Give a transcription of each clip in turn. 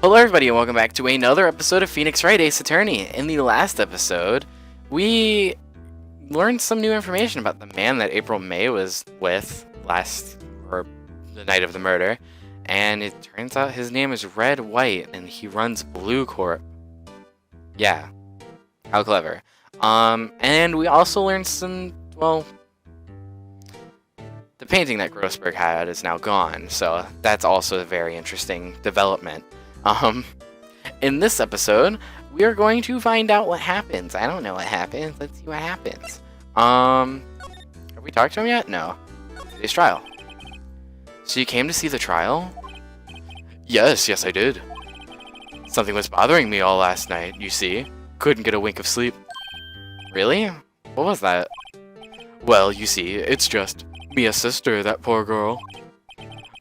Hello everybody and welcome back to another episode of Phoenix Wright Ace Attorney. In the last episode, we learned some new information about the man that April May was with the night of the murder. And it turns out his name is Wright and he runs Blue Corp. Yeah. How clever. And we also learned some, well, the painting that Grossberg had is now gone, so that's also a very interesting development. In this episode, we are going to find out what happens. I don't know what happens. Let's see what happens. Have we talked to him yet? No. Today's trial. So you came to see the trial? Yes, I did. Something was bothering me all last night, you see. Couldn't get a wink of sleep. Really? What was that? Well, you see, it's just Mia's sister, that poor girl.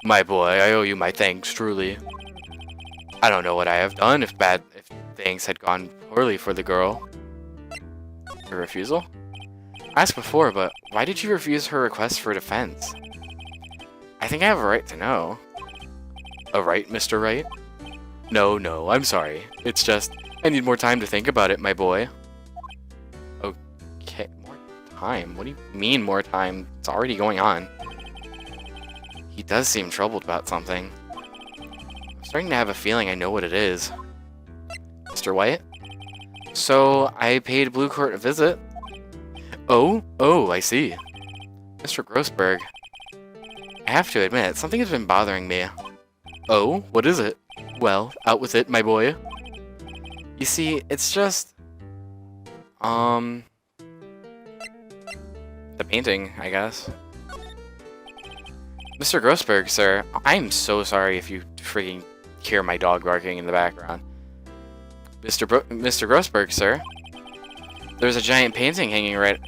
My boy, I owe you my thanks, truly. I don't know what I have done if things had gone poorly for the girl. Her refusal? I asked before, but why did you refuse her request for defense? I think I have a right to know. A right, Mr. Wright? No, I'm sorry. It's just, I need more time to think about it, my boy. Okay, more time? What do you mean more time? It's already going on. He does seem troubled about something. I'm starting to have a feeling I know what it is. Mr. White? So, I paid Blue Court a visit. Oh, I see. Mr. Grossberg. I have to admit, something has been bothering me. Oh, what is it? Well, out with it, my boy. You see, it's just... the painting, I guess. Mr. Grossberg, sir, I'm so sorry if you freaking hear my dog barking in the background. Mr. Grossberg, sir, there's a giant painting hanging right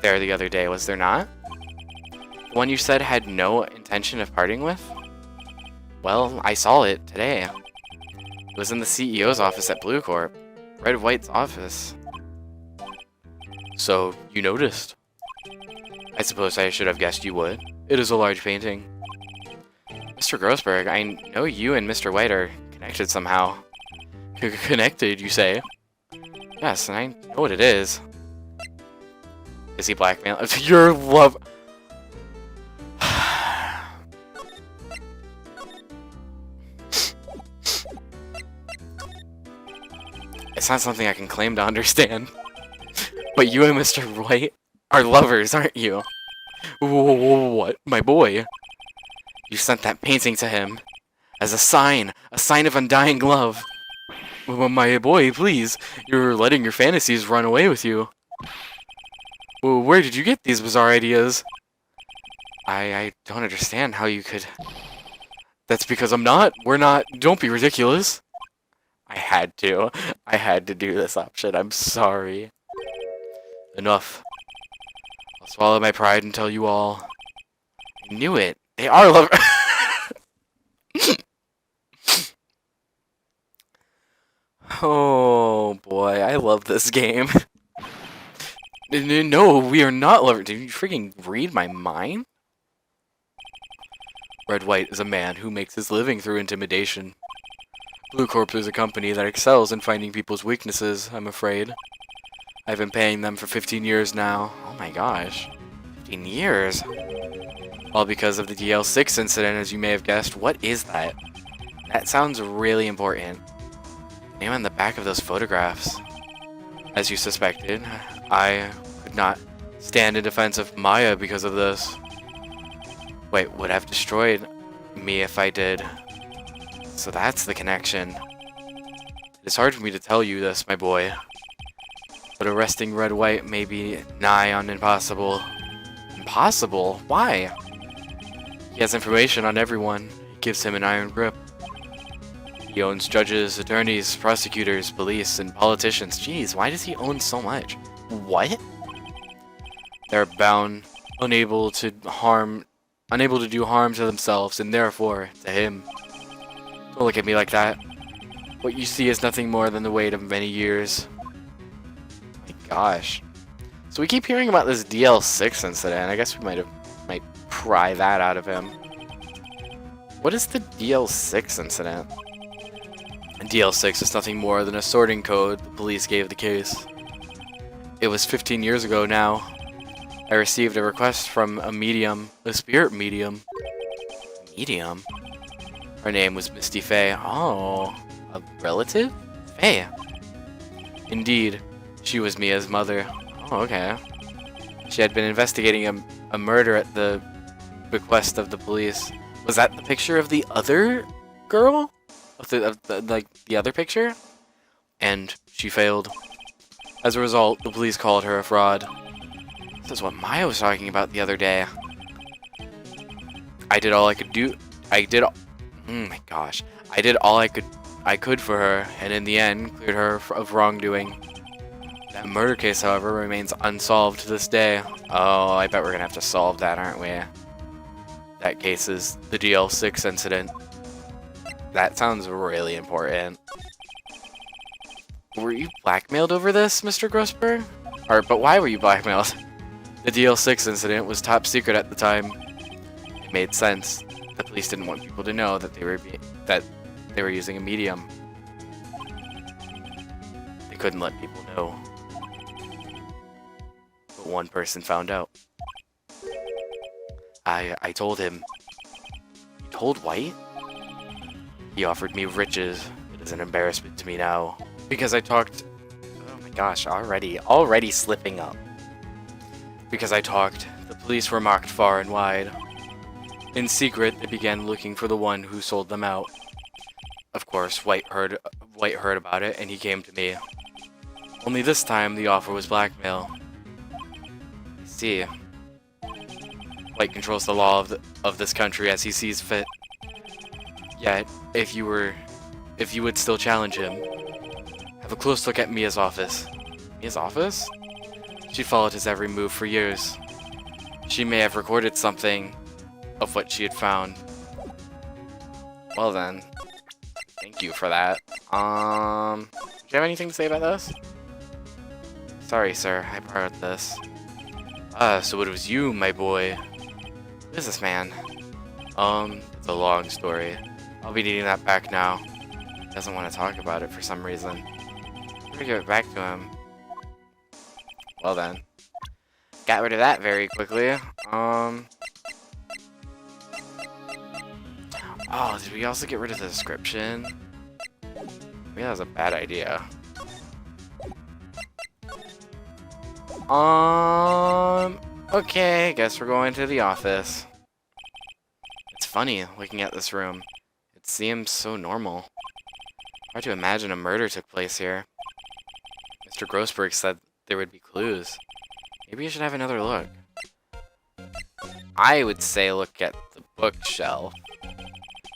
there the other day, was there not? The one you said had no intention of parting with? Well, I saw it today. It was in the CEO's office at Blue Corp. Red White's office. So, you noticed? I suppose I should have guessed you would. It is a large painting. Mr. Grossberg, I know you and Mr. White are connected somehow. Connected, you say? Yes, and I know what it is. Is he blackmail? Your love... It's not something I can claim to understand. But you and Mr. White are lovers, aren't you? What? My boy? You sent that painting to him as a sign of undying love. My boy, please, you're letting your fantasies run away with you. Where did you get these bizarre ideas? I don't understand how you could... That's because I'm not. We're not. Don't be ridiculous. I had to do this option. I'm sorry. Enough. I'll swallow my pride and tell you all. I knew it. They are lovers. Oh boy, I love this game. No, we are not lovers. Did you freaking read my mind? Red White is a man who makes his living through intimidation. Blue Corp is a company that excels in finding people's weaknesses, I'm afraid. I've been paying them for 15 years now. Oh my gosh. 15 years? All because of the DL6 incident, as you may have guessed. What is that? That sounds really important. Name on the back of those photographs. As you suspected, I could not stand in defense of Maya because of this. Wait, would have destroyed me if I did. So that's the connection. It's hard for me to tell you this, my boy. But arresting Red White may be nigh on impossible. Impossible? Why? He has information on everyone. It gives him an iron grip. He owns judges, attorneys, prosecutors, police, and politicians. Jeez, why does he own so much? What? They're bound, unable to do harm to themselves, and therefore, to him. Don't look at me like that. What you see is nothing more than the weight of many years. My gosh. So we keep hearing about this DL6 incident. I guess we might pry that out of him. What is the DL6 incident? DL6 is nothing more than a sorting code the police gave the case. It was 15 years ago now. I received a request from a spirit medium. Medium? Her name was Misty Faye. Oh, a relative? Faye. Indeed, she was Mia's mother. Oh, okay. She had been investigating a murder at the bequest of the police. Was that the picture of the other girl? Of the other picture? And she failed. As a result, the police called her a fraud. This is what Maya was talking about the other day. I did all I could do. Oh my gosh. I did all I could for her, and in the end, cleared her of wrongdoing. That murder case, however, remains unsolved to this day. Oh, I bet we're gonna have to solve that, aren't we? That case is the DL6 incident. That sounds really important. Were you blackmailed over this, Mr. Grossberg? But why were you blackmailed? The DL6 incident was top secret at the time. It made sense. The police didn't want people to know that they were using a medium. They couldn't let people know. But one person found out. I told him. You told White? He offered me riches. It is an embarrassment to me now. Because I talked... Oh my gosh, already slipping up. Because I talked, the police were mocked far and wide. In secret, they began looking for the one who sold them out. Of course, White heard about it, and he came to me. Only this time, the offer was blackmail. See, White controls the law of this country as he sees fit. Yet, if you would still challenge him, have a close look at Mia's office. Mia's office? She followed his every move for years. She may have recorded something of what she had found. Well then, thank you for that. Do you have anything to say about this? Sorry, sir, I borrowed this. So it was you, my boy. Who is this man? It's a long story. I'll be needing that back now. He doesn't want to talk about it for some reason. I'm gonna give it back to him. Well then. Got rid of that very quickly. Oh, did we also get rid of the description? Maybe that was a bad idea. Okay, guess we're going to the office. It's funny looking at this room. It seems so normal. Hard to imagine a murder took place here. Mr. Grossberg said there would be clues. Maybe you should have another look. I would say look at the bookshelf.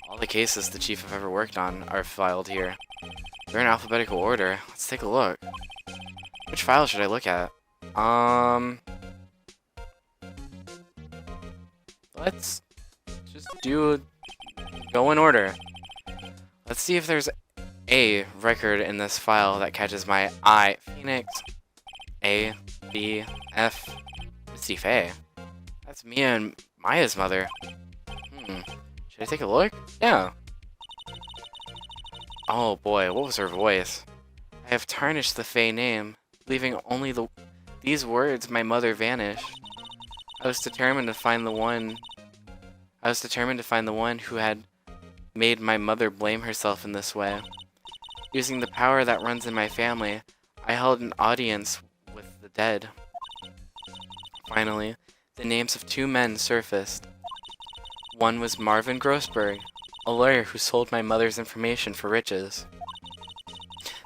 All the cases the chief have ever worked on are filed here. They're in alphabetical order. Let's take a look. Which file should I look at? Let's just go in order. Let's see if there's a record in this file that catches my eye. Phoenix. A. B. F. Misty Faye. That's Mia and Maya's mother. Should I take a look? Yeah. Oh boy, what was her voice? I have tarnished the Faye name, leaving only these words my mother vanished. I was determined to find the one who had made my mother blame herself in this way. Using the power that runs in my family, I held an audience with the dead. Finally, the names of two men surfaced. One was Marvin Grossberg, a lawyer who sold my mother's information for riches.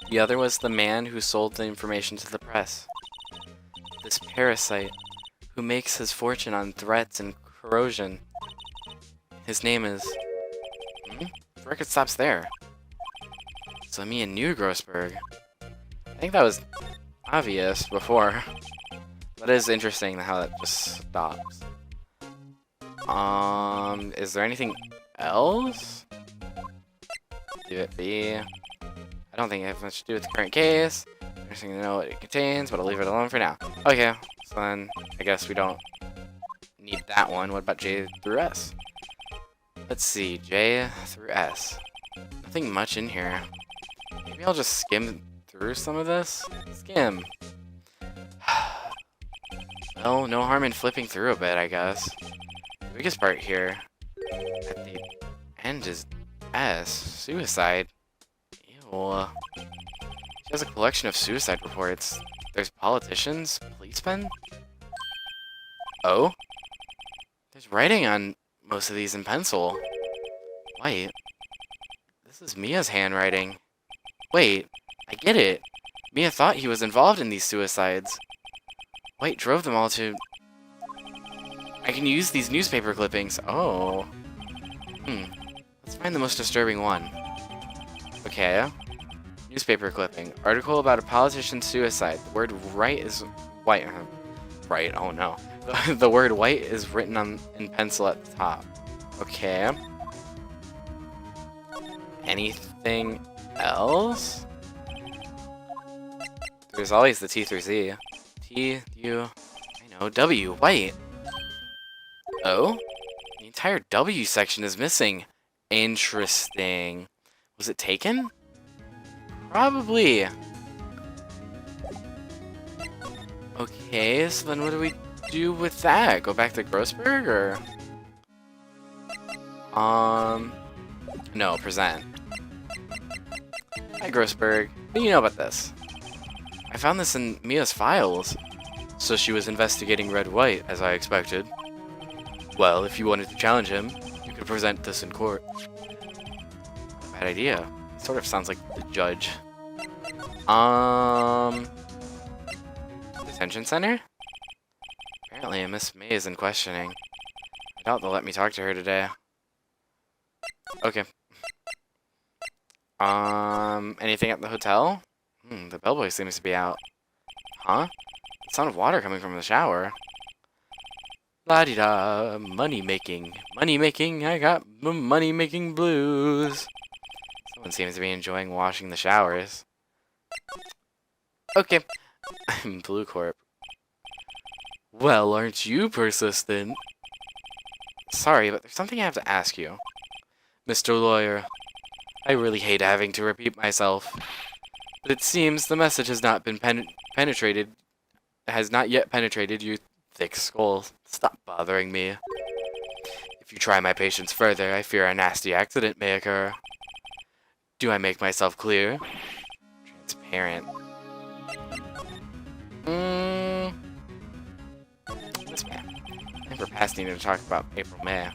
The other was the man who sold the information to the press. This parasite, who makes his fortune on threats and corrosion. His name is... The record stops there. So Mia knew Grossberg. I think that was obvious before. But it is interesting how that just stops. Is there anything else? Leave it be. I don't think it has much to do with the current case. Interesting to know what it contains, but I'll leave it alone for now. Okay, so then I guess we don't need that one. What about J through S? Let's see, J through S. Nothing much in here. Maybe I'll just skim through some of this? Skim. Well, no harm in flipping through a bit, I guess. The biggest part here at the end is S. Suicide. Ew. She has a collection of suicide reports. There's politicians, policemen. Oh? There's writing on most of these in pencil. Wait. This is Mia's handwriting. Wait, I get it. Mia thought he was involved in these suicides. White drove them all to... I can use these newspaper clippings. Oh. Let's find the most disturbing one. Okay. Newspaper clipping. Article about a politician's suicide. The word Wright is... White. Right, oh no. The word white is written in pencil at the top. Okay. Anything else? There's always the T through Z. T, U, I know, W, white. Oh? The entire W section is missing. Interesting. Was it taken? Probably. Okay, so then what do we do with that? Go back to Grossberg, or? No, present. Hi, Grossberg. What do you know about this? I found this in Mia's files. So she was investigating Red White, as I expected. Well, if you wanted to challenge him, you could present this in court. Bad idea. It sort of sounds like the judge. Detention Center? Apparently Miss May is in questioning. I doubt they'll let me talk to her today. Okay. Anything at the hotel? The bellboy seems to be out. Huh? The sound of water coming from the shower. La-di-da, money making. Money making, I got money making blues. Someone seems to be enjoying washing the showers. Okay. I'm Blue Corp. Well, aren't you persistent? Sorry, but there's something I have to ask you. Mr. Lawyer, I really hate having to repeat myself, but it seems the message has not been penetrated, has not yet penetrated your thick skull. Stop bothering me. If you try my patience further, I fear a nasty accident may occur. Do I make myself clear? Transparent. This man. I'm procrastinating to talk about April May.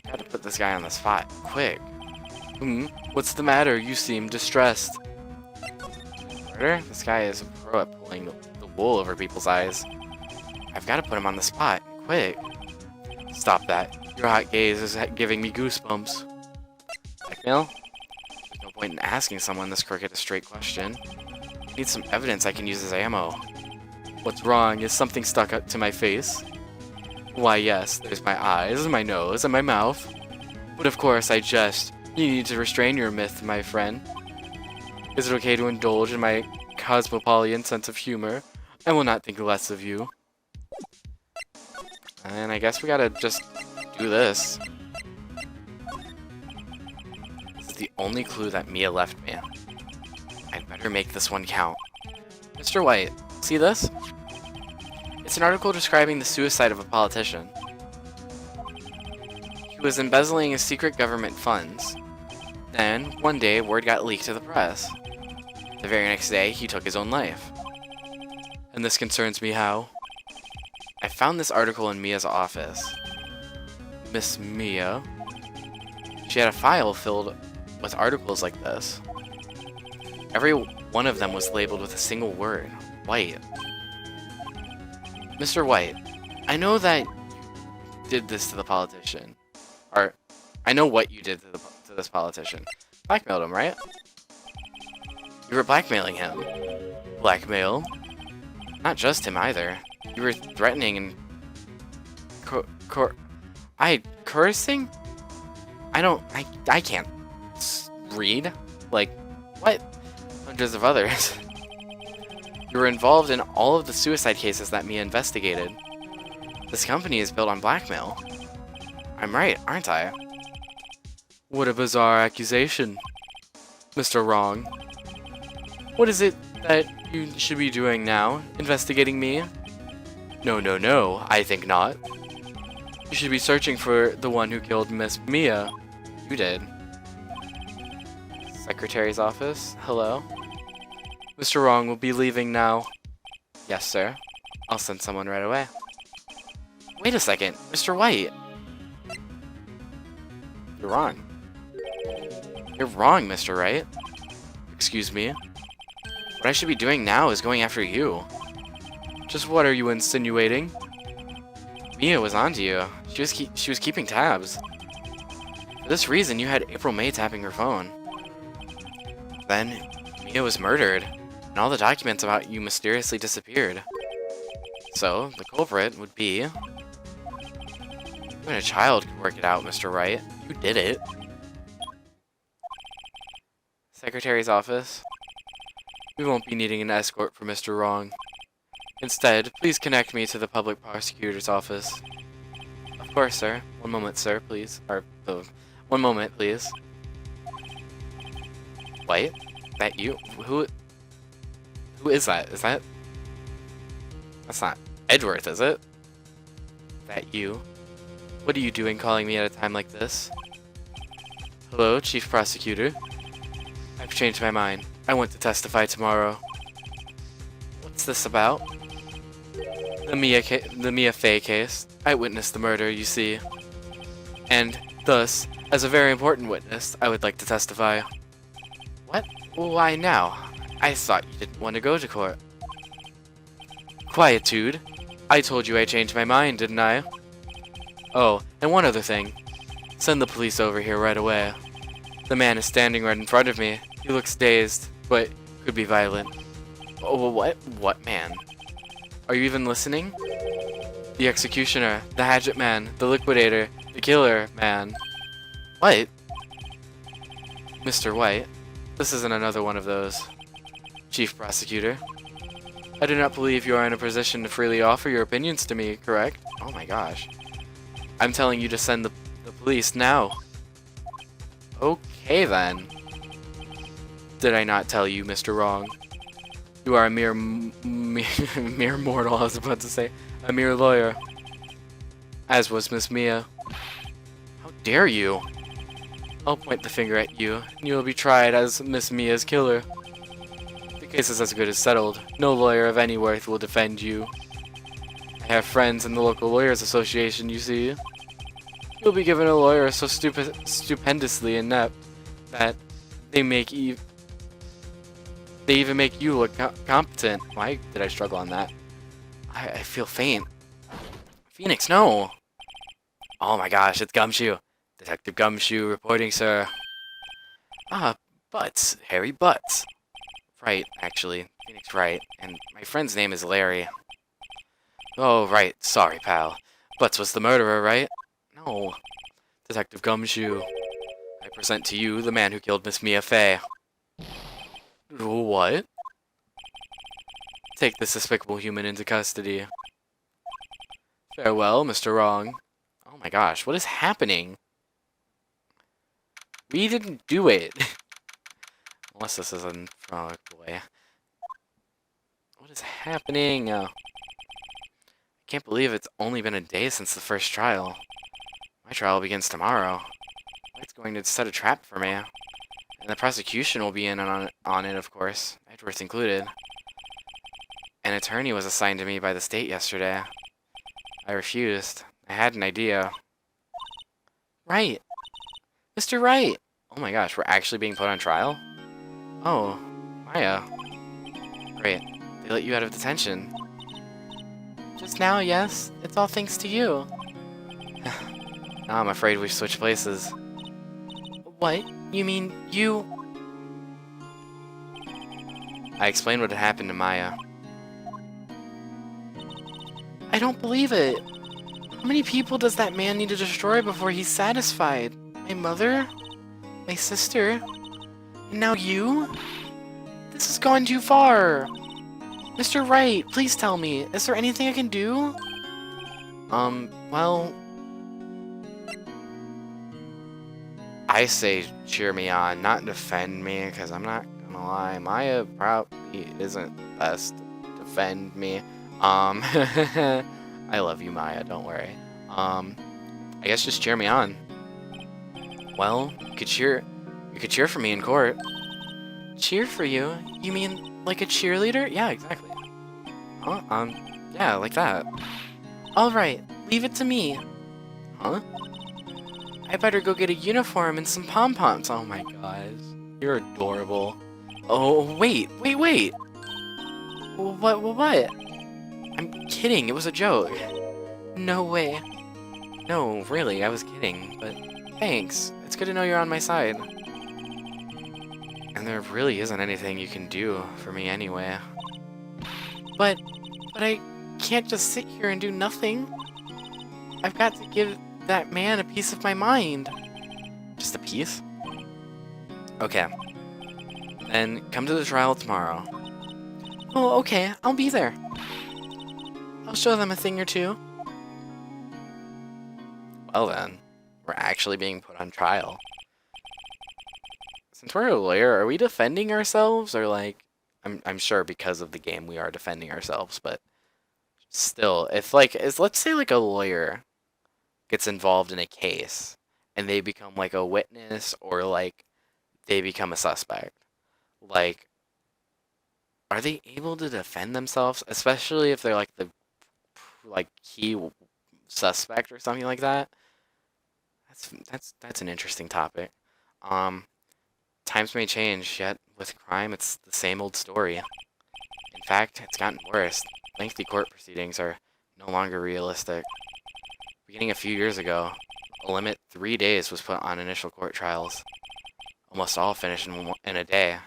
Gotta put this guy on the spot, quick. What's the matter? You seem distressed. Murder? This guy is a pro at pulling the wool over people's eyes. I've gotta put him on the spot, quick. Stop that. Your hot gaze is giving me goosebumps. Blackmail? There's no point in asking someone this crooked a straight question. I need some evidence I can use as ammo. What's wrong? Is something stuck up to my face? Why, yes, there's my eyes, my nose, and my mouth. But of course, I jest. You need to restrain your myth, my friend. Is it okay to indulge in my cosmopolitan sense of humor? I will not think less of you. And I guess we gotta just do this. This is the only clue that Mia left me. I'd better make this one count. Mr. White, see this? It's an article describing the suicide of a politician. He was embezzling his secret government funds. Then, one day, word got leaked to the press. The very next day, he took his own life. And this concerns me how? I found this article in Mia's office. Miss Mia. She had a file filled with articles like this. Every one of them was labeled with a single word, White. Mr. White, I know that you did this to the politician. Or, I know what you did to this politician. Blackmailed him, right? You were blackmailing him. Blackmail? Not just him either. You were threatening and... cursing? I can't read. Like, what? Hundreds of others. You were involved in all of the suicide cases that Mia investigated. This company is built on blackmail. I'm right, aren't I? What a bizarre accusation. Mr. Wrong. What is it that you should be doing now? Investigating me? No, no, no, I think not. You should be searching for the one who killed Miss Mia. You did. Secretary's office? Hello? Mr. Wrong will be leaving now. Yes, sir. I'll send someone right away. Wait a second, Mr. White. You're wrong. You're wrong, Mr. Wright. Excuse me. What I should be doing now is going after you. Just what are you insinuating? Mia was onto you. She was keeping tabs. For this reason, you had April May tapping her phone. Then, Mia was murdered, and all the documents about you mysteriously disappeared. So, the culprit would be... Even a child could work it out, Mr. Wright. You did it. Secretary's office. We won't be needing an escort for Mr. Wrong. Instead, please connect me to the public prosecutor's office. Of course, sir. One moment, sir, please. One moment, please. White? That you? Who is that? Is that... That's not Edgeworth, is it? That you? What are you doing calling me at a time like this? Hello, Chief Prosecutor. I've changed my mind. I want to testify tomorrow. What's this about? The Mia Fey case. I witnessed the murder, you see. And, thus, as a very important witness, I would like to testify. What? Why now? I thought you didn't want to go to court. Quietude. I told you I changed my mind, didn't I? Oh, and one other thing. Send the police over here right away. The man is standing right in front of me. He looks dazed, but could be violent. Oh, what? What man? Are you even listening? The executioner, the hatchet man, the liquidator, the killer man. What? Mr. White, this isn't another one of those. Chief Prosecutor, I do not believe you are in a position to freely offer your opinions to me, correct? Oh my gosh. I'm telling you to send the police now. Okay then. Did I not tell you, Mr. Wrong? You are a mere mortal, I was about to say. A mere lawyer. As was Miss Mia. How dare you? I'll point the finger at you, and you will be tried as Miss Mia's killer. The case is as good as settled. No lawyer of any worth will defend you. I have friends in the local lawyers association, you see. You'll be given a lawyer so stupendously inept that they even make you look competent. Why did I struggle on that? I feel faint. Phoenix, no! Oh my gosh, it's Gumshoe. Detective Gumshoe reporting, sir. Ah, Butts. Harry Butts. Right, actually. Phoenix Wright. And my friend's name is Larry. Oh, right. Sorry, pal. Butts was the murderer, right? No. Detective Gumshoe. I present to you the man who killed Miss Mia Fey. What? Take this despicable human into custody. Farewell, Mr. Wrong. Oh my gosh, what is happening? We didn't do it. Unless this is a frolic boy. What is happening? I can't believe it's only been a day since the first trial. My trial begins tomorrow. It's going to set a trap for me. And the prosecution will be in on it, of course. Edgeworth included. An attorney was assigned to me by the state yesterday. I refused. I had an idea. Right. Mr. Wright! Oh my gosh, we're actually being put on trial? Oh, Maya. Great. They let you out of detention. Just now, yes. It's all thanks to you. Now I'm afraid we've switched places. What? You mean you... I explained what had happened to Maya. I don't believe it. How many people does that man need to destroy before he's satisfied? My mother? My sister? And now you? This has gone too far. Mr. Wright, please tell me, is there anything I can do? Well... I say cheer me on, not defend me, because I'm not gonna lie, Maya probably isn't the best to defend me. I love you, Maya, don't worry. I guess just cheer me on. Well, you could cheer for me in court. Cheer for you? You mean like a cheerleader? Yeah, exactly. Huh? Yeah, like that. Alright, leave it to me. Huh? I better go get a uniform and some pom-poms. Oh my gosh. You're adorable. Oh, wait. What? I'm kidding, it was a joke. No way. No, really, I was kidding, but thanks. It's good to know you're on my side. And there really isn't anything you can do for me anyway. But I can't just sit here and do nothing. I've got to give that man a piece of my mind. Just a piece? Okay. Then come to the trial tomorrow. Oh, okay, I'll be there. I'll show them a thing or two. Well then, we're actually being put on trial. Since we're a lawyer, are we defending ourselves, or like, I'm sure because of the game we are defending ourselves, but still, if like, let's say like a lawyer gets involved in a case, and they become like a witness, or like, they become a suspect, like, are they able to defend themselves, especially if they're like the, like, key suspect or something like that? That's an interesting topic. Times may change, yet with crime, it's the same old story. In fact, it's gotten worse. Lengthy court proceedings are no longer realistic. Beginning a few years ago, a limit 3 days was put on initial court trials. Almost all finished in a day,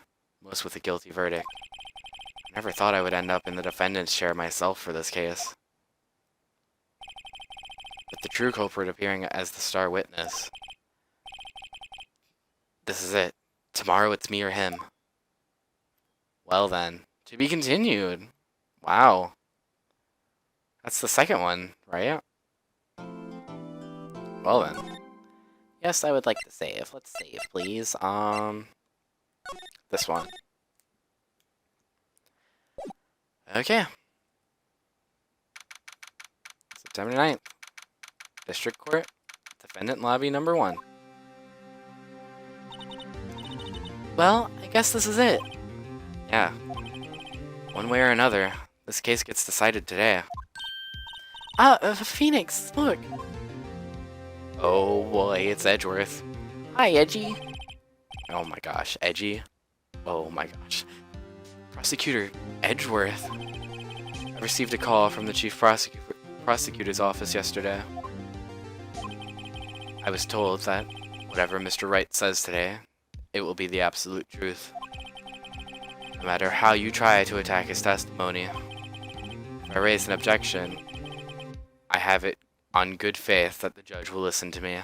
most with a guilty verdict. I never thought I would end up in the defendant's chair myself for this case. With the true culprit appearing as the star witness. This is it. Tomorrow it's me or him. Well then, to be continued. Wow. That's the second one, right? Well then. Yes, I would like to save. Let's save, please. This one. Okay. September 9th. District Court. Defendant Lobby number 1. Well, I guess this is it. Yeah. One way or another, this case gets decided today. Phoenix, look! Oh boy, it's Edgeworth. Hi, Edgy. Oh my gosh, Edgy. Oh my gosh. Prosecutor Edgeworth. I received a call from the Chief Prosecutor's office yesterday. I was told that whatever Mr. Wright says today, it will be the absolute truth. No matter how you try to attack his testimony, if I raise an objection, I have it on good faith that the judge will listen to me.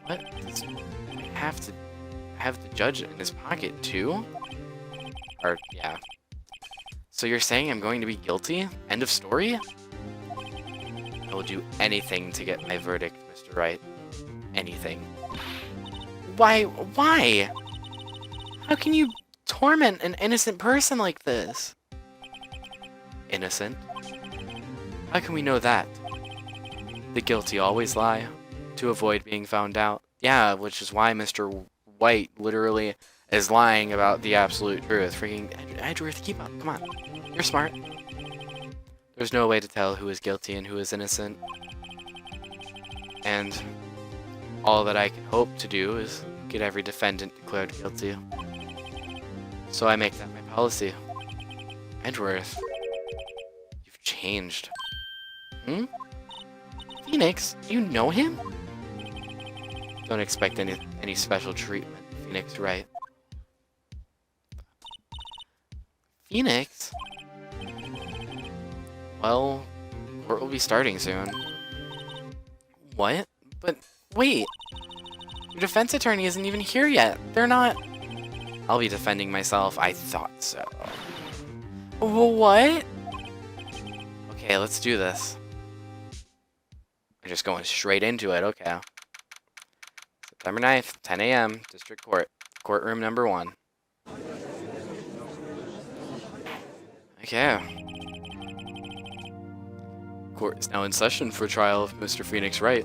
What? I have to have the judge in his pocket too? Or, yeah. So you're saying I'm going to be guilty? End of story? I will do anything to get my verdict, Mr. Wright. Anything. Why? How can you torment an innocent person like this? Innocent? How can we know that? The guilty always lie, to avoid being found out. Yeah, which is why Mr. White literally is lying about the absolute truth. Freaking Edgeworth, keep up, come on. You're smart. There's no way to tell who is guilty and who is innocent. And all that I can hope to do is get every defendant declared guilty. So I make that my policy. Edgeworth, you've changed. Hmm? Phoenix, do you know him? Don't expect any special treatment, Phoenix, right? Phoenix? Well, court will be starting soon. What? But wait! Your defense attorney isn't even here yet. They're not... I'll be defending myself. I thought so. What? Okay, let's do this. We're just going straight into it, okay. September 9th, 10 a.m., District Court, courtroom number 1. Okay. Court is now in session for trial of Mr. Phoenix Wright.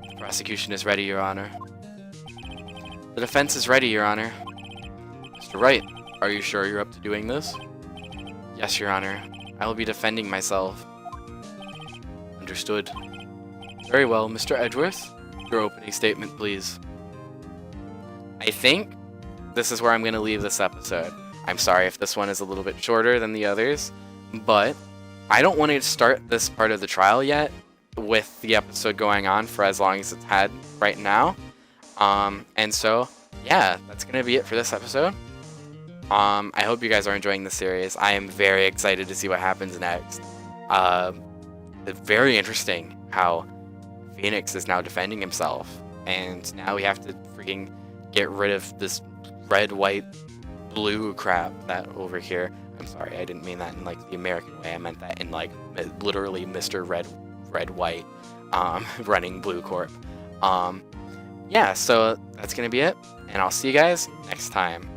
The prosecution is ready, Your Honor. The defense is ready, Your Honor. Mr. Wright, are you sure you're up to doing this? Yes, Your Honor. I will be defending myself. Understood. Very well, Mr. Edgeworth. Your opening statement, please. I think this is where I'm going to leave this episode. I'm sorry if this one is a little bit shorter than the others, but I don't want to start this part of the trial yet with the episode going on for as long as it's had right now. And so, yeah, that's going to be it for this episode. I hope you guys are enjoying the series. I am very excited to see what happens next. It's very interesting how Phoenix is now defending himself, and now we have to freaking get rid of this red, white, blue crap that over here. I'm sorry, I didn't mean that in like the American way. I meant that in like literally Mr. Red White running Blue Corp. Yeah, so that's gonna be it, and I'll see you guys next time.